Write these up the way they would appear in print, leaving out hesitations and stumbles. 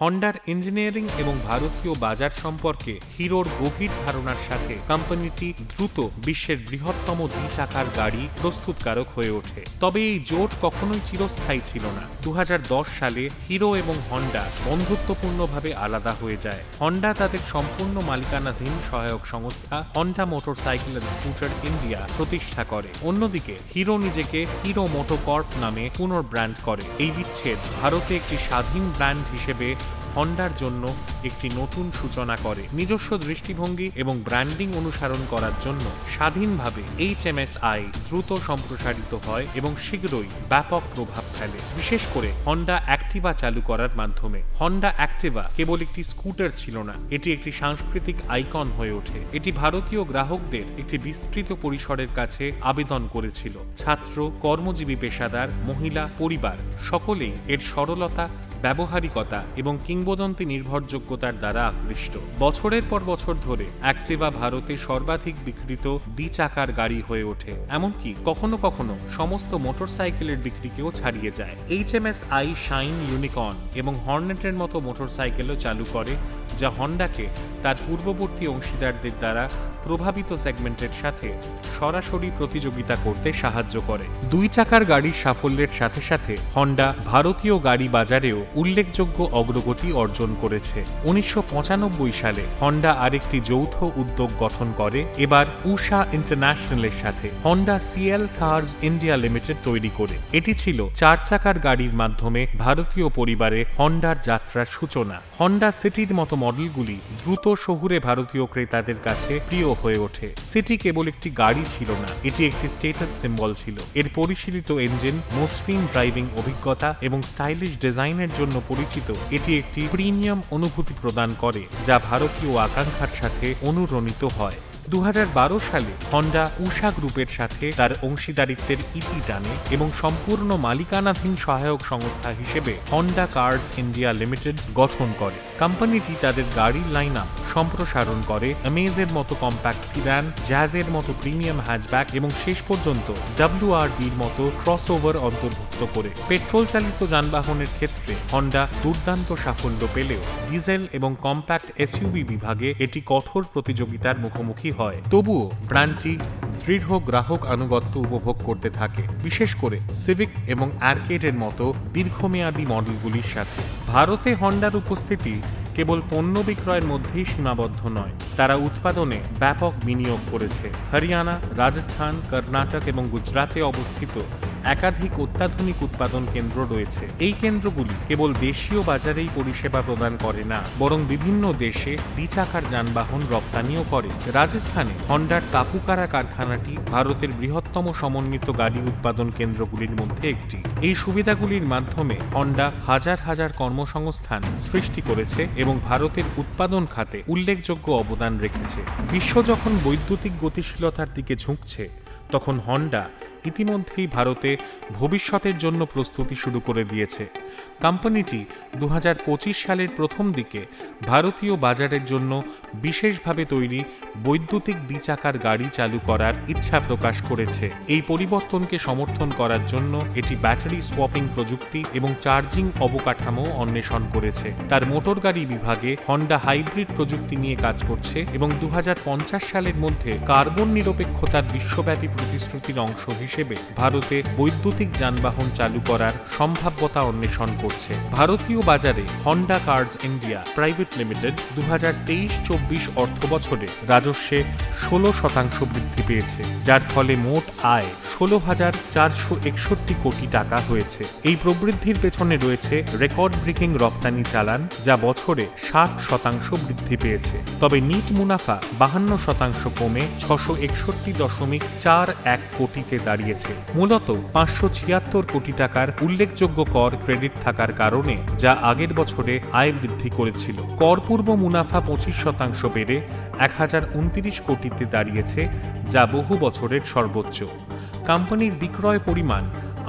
হন্ডার engineering এবং ভারতীয় বাজার সম্পর্কে হিরোর গভীর ধারণার সাথে কোম্পানিটি দ্রুত বিশ্বের বৃহত্তম দ্বিচাকার গাড়ি প্রস্তুতকারক হয়ে ওঠে। তবে এই জোট কখনোই চিরস্থায়ী ছিল না। 2010 সালে হিরো এবং হন্ডা বন্ধুত্বপূর্ণভাবে আলাদা হয়ে যায়। হন্ডা তাদের সম্পূর্ণ মালিকানাধীন সহায়ক সংস্থা Honda motorcycle and scooter India প্রতিষ্ঠা করে। অন্যদিকে হিরো নিজেকে হিরো মোটোকর্প নামে পুনর্ব্র্যান্ড করে। এই বিচ্ছেদ ভারতে একটি স্বাধীন ব্র্যান্ড হিসেবে হন্ডার জন্য একটি নতুন সূচনা করে। নিজস্ব দৃষ্টিভঙ্গি এবং ব্র্যান্ডিং অনুসরণ করার জন্য স্বাধীনভাবে HMSI দ্রুত সম্প্রসারিত হয় এবং শীঘ্রই ব্যাপক প্রভাব ফেলে, বিশেষ করে হন্ডা অ্যাক্টিভা চালু করার মাধ্যমে। হন্ডা অ্যাক্টিভা কেবল একটি স্কুটার ছিল না, এটি একটি সাংস্কৃতিক আইকন হয়ে ওঠে। এটি ভারতীয় গ্রাহকদের একটি বিস্তৃত পরিসরের কাছে আবেদন করেছিল। ছাত্র, কর্মজীবী, পেশাদার, মহিলা, পরিবার সকলেই এর সরলতা, ব্যবহারিকতা এবং কিংবদন্তি নির্ভরযোগ্যতার দ্বারা আকৃষ্ট। বছরের পর বছর ধরে অ্যাক্টিভা ভারতে সর্বাধিক বিক্রিত দ্বিচাকার গাড়ি হয়ে ওঠে, এমনকি কখনো কখনো সমস্ত মোটরসাইকেলের বিক্রিকেও ছাড়িয়ে যায়। HMSI শাইন, ইউনিকর্ন এবং হর্নেটের মতো মোটরসাইকেলও চালু করে, যা হন্ডাকে তার পূর্ববর্তী অংশীদারদের দ্বারা প্রভাবিত সেগমেন্টের সাথে সরাসরি প্রতিযোগিতা করতে সাহায্য করে। দুই চাকার গাড়ির সাফল্যের সাথে সাথে হন্ডা ভারতীয় গাড়ি বাজারেও উল্লেখযোগ্য অগ্রগতি অর্জন করেছে। 1995 সালে হন্ডা আরেকটি যৌথ উদ্যোগ গঠন করে, এবার উষা ইন্টারন্যাশনালের সাথে Honda CL cars India limited তৈরি করে। এটি ছিল 4 চাকার গাড়ির মাধ্যমে ভারতীয় পরিবারে হন্ডার যাত্রার সূচনা। হন্ডা সিটির মতো মডেলগুলি দ্রুত শহুরে ভারতীয় ক্রেতাদের কাছে প্রিয় হয়ে ওঠে। সিটি কেবল একটি গাড়ি ছিল না, এটি একটি স্টেটাস সিম্বল ছিল। এর পরিশীলিত ইঞ্জিন, মসৃণ ড্রাইভিং অভিজ্ঞতা এবং স্টাইলিশ ডিজাইনের জন্য পরিচিত, এটি একটি প্রিমিয়াম অনুভূতি প্রদান করে যা ভারতীয় আকাঙ্ক্ষার সাথে অনুরণিত হয়। 2012 সালে হন্ডা উষা গ্রুপের সাথে তার অংশীদারিত্বের ইতি টানে এবং সম্পূর্ণ মালিকানাধীন সহায়ক সংস্থা হিসেবে হন্ডা কার্স ইন্ডিয়া লিমিটেড গঠন করে। কোম্পানিটি তাদের গাড়ির লাইন আপ সম্প্রসারণ করে, অ্যামেজের মতো কম্প্যাক্ট সিডান, জ্যাজের মতো প্রিমিয়াম হ্যাচব্যাক এবং শেষ পর্যন্ত WRVর মতো ক্রসওভার অন্তর্ভুক্ত করে। পেট্রোল চালিত যানবাহনের ক্ষেত্রে হন্ডা দুর্দান্ত সাফল্য পেলেও ডিজেল এবং কম্প্যাক্ট SUV বিভাগে এটি কঠোর প্রতিযোগিতার মুখোমুখি হয়। তবুও ব্র্যান্ডটি দৃঢ় গ্রাহক আনুগত্য উপভোগ করতে থাকে, বিশেষ করে সিভিক এবং আর্কেডের মতো দীর্ঘমেয়াদী মডেলগুলির সাথে। ভারতে হন্ডার উপস্থিতি কেবল পণ্য বিক্রয়ের মধ্যেই সীমাবদ্ধ নয়, তারা উৎপাদনে ব্যাপক বিনিয়োগ করেছে। হরিয়ানা, রাজস্থান, কর্ণাটক এবং গুজরাটে অবস্থিত একাধিক অত্যাধুনিক উৎপাদন কেন্দ্র রয়েছে। এই কেন্দ্রগুলি কেবল দেশীয় বাজারেই পরিষেবা প্রদান করে না, বরং বিভিন্ন দেশে দ্বিচাকার যানবাহন রপ্তানিও করে। রাজস্থানে হন্ডার কাপুকারা কারখানাটি ভারতের বৃহত্তম সমন্বিত গাড়ি উৎপাদন কেন্দ্রগুলির মধ্যে একটি। এই সুবিধাগুলির মাধ্যমে হন্ডা হাজার হাজার কর্মসংস্থান সৃষ্টি করেছে এবং ভারতের উৎপাদন খাতে উল্লেখযোগ্য অবদান রেখেছে। বিশ্ব যখন বৈদ্যুতিক গতিশীলতার দিকে ঝুঁকছে, তখন হন্ডা ইতিমধ্যেই ভারতে ভবিষ্যতের জন্য প্রস্তুতি শুরু করে দিয়েছে। কোম্পানিটি 2025 সালের প্রথম দিকে ভারতীয় বাজারের জন্য বিশেষভাবে তৈরি বৈদ্যুতিক দ্বিচাকার গাড়ি চালু করার ইচ্ছা প্রকাশ করেছে। এই পরিবর্তনকে সমর্থন করার জন্য এটি ব্যাটারি সোয়াপিং প্রযুক্তি এবং চার্জিং অবকাঠামো অন্বেষণ করেছে। তার মোটর গাড়ি বিভাগে হন্ডা হাইব্রিড প্রযুক্তি নিয়ে কাজ করছে এবং 2050 সালের মধ্যে কার্বন নিরপেক্ষতার বিশ্বব্যাপী প্রতিশ্রুতির অংশ হিসেবে ভারতে বৈদ্যুতিক যানবাহন চালু করার সম্ভাব্যতা অন্বেষণ করছে। ভারতীয় বাজারে Honda cars India private limited 2023-24 অর্থবছরে রাজস্বে 16% বৃদ্ধি পেয়েছে, যার ফলে মোট আয় 16,461 কোটি টাকা হয়েছে। এই প্রবৃদ্ধির পেছনে রয়েছে রেকর্ড ব্রেকিং রপ্তানি চালান, যা বছরে 60% বৃদ্ধি পেয়েছে। তবে নিট মুনাফা 52% কমে 661.41 কোটিতে দাঁড়িয়েছে। মূলত 576 কোটি টাকার উল্লেখযোগ্য কর ক্রেডিট থাকার কারণে, যা আগের বছরে আয় বৃদ্ধি করেছিল। করপূর্ব মুনাফা 25% বেড়ে 1029 কোটিতে দাঁড়িয়েছে, যা বহু বছরের সর্বোচ্চ। কোম্পানির বিক্রয় পরিমাণ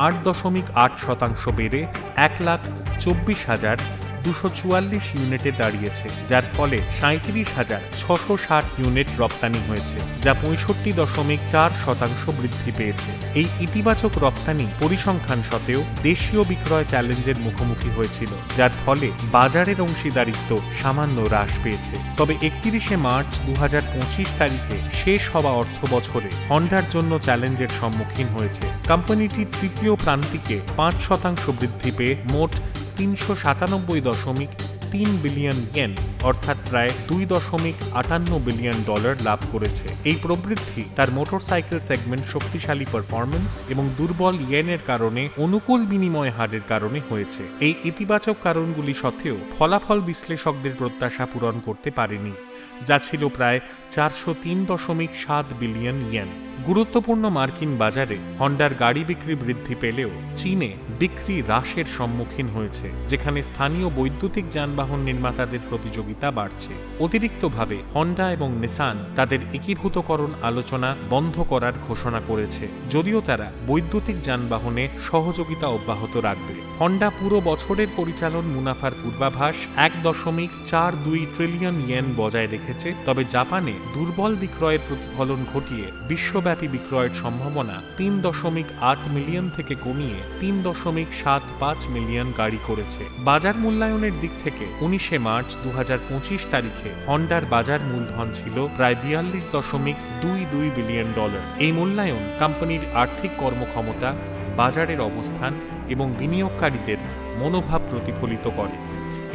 8.8% বেড়ে 1,24,000 244 ইউনিটে দাঁড়িয়েছে, যার ফলে 37,660 ইউনিট রপ্তানি হয়েছে, যা 65.4% বৃদ্ধি পেয়েছে। এই ইতিবাচক রপ্তানি পরিসংখ্যান সত্ত্বেও দেশীয় বিক্রয় চ্যালেঞ্জের মুখোমুখি হয়েছিল, যার ফলে বাজারের অংশীদারিত্ব সামান্য হ্রাস পেয়েছে। তবে 31 মার্চ 2025 তারিখে শেষ হওয়া অর্থ বছরে হন্ডার জন্য চ্যালেঞ্জের সম্মুখীন হয়েছে। কোম্পানিটি তৃতীয় প্রান্তিকে 5% বৃদ্ধি পেয়ে মোট 397.3 বিলিয়ন ইয়েন অর্থাৎ প্রায় $2.58 বিলিয়ন লাভ করেছে। এই প্রবৃদ্ধি তার মোটরসাইকেল সেগমেন্ট শক্তিশালী পারফরম্যান্স এবং দুর্বল ইয়েনের কারণে অনুকূল বিনিময় হারের কারণে হয়েছে। এই ইতিবাচক কারণগুলি সত্ত্বেও ফলাফল বিশ্লেষকদের প্রত্যাশা পূরণ করতে পারেনি, যা ছিল প্রায় 403.7 বিলিয়ন ইয়েন। গুরুত্বপূর্ণ মার্কিন বাজারে হন্ডার গাড়ি বিক্রি বৃদ্ধি পেলেও চীনে বিক্রি হ্রাসের সম্মুখীন হয়েছে, যেখানে স্থানীয় বৈদ্যুতিক যানবাহন নির্মাতাদের প্রতিযোগিতা বাড়ছে। অতিরিক্তভাবে হন্ডা এবং নিসান তাদের একীভূতকরণ আলোচনা বন্ধ করার ঘোষণা করেছে, যদিও তারা বৈদ্যুতিক যানবাহনে সহযোগিতা অব্যাহত রাখবে। হন্ডা পুরো বছরের পরিচালন মুনাফার পূর্বাভাস 1.42 ট্রিলিয়ন ইয়েন বজায় রেখেছে, তবে জাপানে দুর্বল বিক্রয়ের প্রতিফলন ঘটিয়ে বিশ্বব্যাপী বিক্রয়ের সম্ভাবনা 3.8 মিলিয়ন থেকে কমিয়ে 3.75 মিলিয়ন গাড়ি করেছে। বাজার মূল্যায়নের দিক থেকে 19 মার্চ 2025 তারিখে হন্ডার বাজার মূলধন ছিল প্রায় $42.22 বিলিয়ন। এই মূল্যায়ন কোম্পানির আর্থিক কর্মক্ষমতা, বাজারের অবস্থান এবং বিনিয়োগকারীদের মনোভাব প্রতিফলিত করে।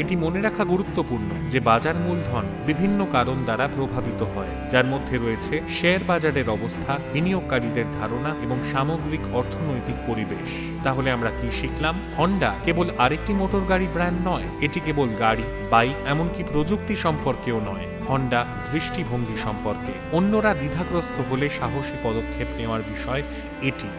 এটি মনে রাখা গুরুত্বপূর্ণ যে বাজার মূলধন বিভিন্ন কারণ দ্বারা প্রভাবিত হয়, যার মধ্যে রয়েছে শেয়ার বাজারের অবস্থা, বিনিয়োগকারীদের ধারণা এবং সামগ্রিক অর্থনৈতিক পরিবেশ। তাহলে আমরা কি শিখলাম? হন্ডা কেবল আরেকটি মোটর গাড়ি ব্র্যান্ড নয়, এটি কেবল গাড়ি, বাইক, এমনকি প্রযুক্তি সম্পর্কেও নয়। হন্ডা দৃষ্টিভঙ্গি সম্পর্কে। অন্যরা দ্বিধাগ্রস্ত হলে সাহসী পদক্ষেপ নেওয়ার বিষয় এটি।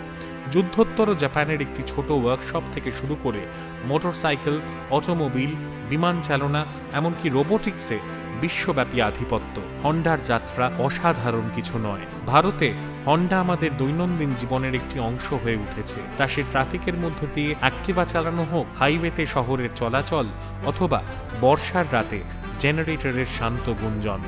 যুদ্ধোত্তর জাপানের একটি ছোট ওয়ার্কশপ থেকে শুরু করে মোটরসাইকেল, অটোমোবিল, বিমান চালনা, এমনকি রোবোটিক্সে বিশ্বব্যাপী আধিপত্য। হন্ডার যাত্রা অসাধারণ কিছু নয়। ভারতে হন্ডা আমাদের দৈনন্দিন জীবনের একটি অংশ হয়ে উঠেছে, তা সে ট্রাফিকের মধ্য দিয়ে অ্যাক্টিভা চালানো হোক, হাইওয়েতে শহরের চলাচল, অথবা বর্ষার রাতে জেনারেটরের শান্ত গুঞ্জন।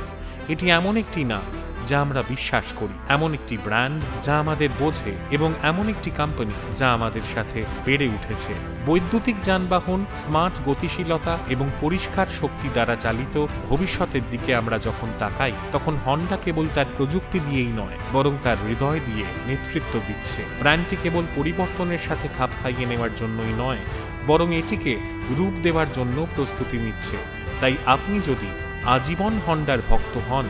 এটি এমন একটি নাম যা আমরা বিশ্বাস করি, এমন একটি ব্র্যান্ড যা আমাদের বোঝে, এবং এমন একটি কোম্পানি যা আমাদের সাথে বেড়ে উঠেছে। বৈদ্যুতিক যানবাহন, স্মার্ট গতিশীলতা এবং পরিষ্কার শক্তি দ্বারা চালিত ভবিষ্যতের দিকে আমরা যখন তাকাই, তখন হন্ডা কেবল তার প্রযুক্তি দিয়েই নয়, বরং তার হৃদয় দিয়ে নেতৃত্ব দিচ্ছে। ব্র্যান্ডটি কেবল পরিবর্তনের সাথে খাপ খাইয়ে নেওয়ার জন্যই নয়, বরং এটিকে রূপ দেওয়ার জন্য প্রস্তুতি নিচ্ছে। তাই আপনি যদি আজীবন হন্ডার ভক্ত হন,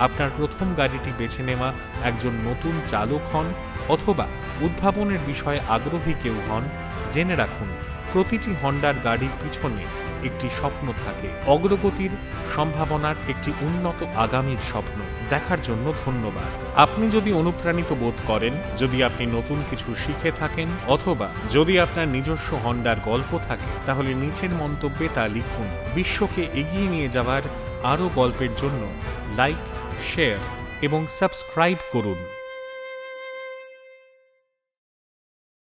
আপনার প্রথম গাড়িটি বেছে নেওয়া একজন নতুন চালক হন, অথবা উদ্ভাবনের বিষয়ে আগ্রহী কেউ হন, জেনে রাখুন প্রতিটি হন্ডার গাড়ির পিছনে একটি স্বপ্ন থাকে, অগ্রগতির সম্ভাবনার একটি উন্নত আগামীর স্বপ্ন। দেখার জন্য ধন্যবাদ। আপনি যদি অনুপ্রাণিত বোধ করেন, যদি আপনি নতুন কিছু শিখে থাকেন, অথবা যদি আপনার নিজস্ব হন্ডার গল্প থাকে, তাহলে নিচের মন্তব্যে তা লিখুন। বিশ্বকে এগিয়ে নিয়ে যাওয়ার আরও গল্পের জন্য লাইক, শেয়ার এবং সাবস্ক্রাইব করুন।